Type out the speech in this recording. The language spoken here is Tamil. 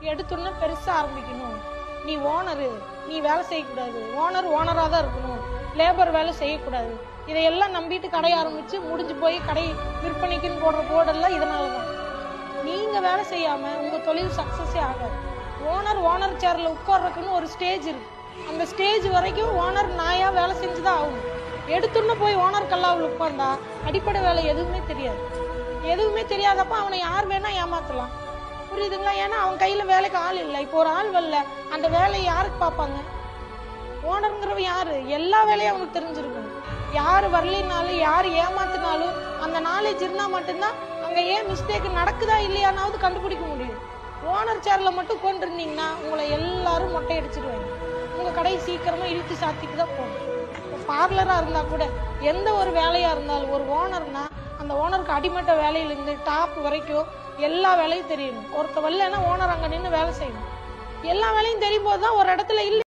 எடுத்தோன்னே பெருசா ஆரம்பிக்கணும். நீ ஓனரு, நீ வேலை செய்யக்கூடாது, ஓனரா தான் இருக்கணும், லேபர் வேலை செய்யக்கூடாது, இதையெல்லாம் நம்பிட்டு கடை ஆரம்பிச்சு முடிஞ்சு போய் கடை விற்பனைக்குன்னு போடுற போர்டெல்லாம் இதனாலதான். நீங்க வேலை செய்யாம உங்க தொழில் சக்சஸே ஆகாது. ஓனர் சேர்ல உட்கார்றதுக்குன்னு ஒரு ஸ்டேஜ் இருக்கு. அந்த ஸ்டேஜ் வரைக்கும் ஓனர் நாயா வேலை செஞ்சுதான் ஆகும். எடுத்துன்னு போய் ஓனர் கல்லாவில் உட்கார்ந்தா அடிப்படை வேலை எதுவுமே தெரியாது. எதுவுமே தெரியாதப்ப அவனை யார் வேணா ஏமாத்தலாம். புரியுதுங்களா? ஏன்னா அவன் கையில வேலைக்கு ஆள் இல்லை. இப்போ ஒரு ஆள் வரல, அந்த வேலையை யாருக்கு பார்ப்பாங்க? ஓனருங்கிறவன் யாரு? எல்லா வேலையும் அவனுக்கு தெரிஞ்சிருக்கணும். யாரு வரலினாலும் யாரு ஏமாத்தினாலும் அந்த நாலேஜ் இருந்தா மட்டும்தான் அங்க ஏன் மிஸ்டேக் நடக்குதா இல்லையானாவது கண்டுபிடிக்க முடியும். ஓனர் சேர்ல மட்டும் கொண்டு இருந்தீங்கன்னா உங்களை எல்லாரும் மொட்டை அடிச்சிருவாங்க. உங்க கடை சீக்கிரமா இழுத்து சாத்திட்டு தான் போகணும். பார்லரா இருந்தா கூட எந்த ஒரு வேலையா இருந்தாலும் ஒரு ஓனர்னா அந்த ஓனருக்கு அடிமட்ட வேலையிலிருந்து டாப் வரைக்கும் எல்லா வேலையும் தெரியணும். ஒருத்த வரலன்னா ஓனர் அங்க நின்று வேலை செய்யணும். எல்லா வேலையும் தெரியும் போதுதான் ஒரு இடத்துல இல்லை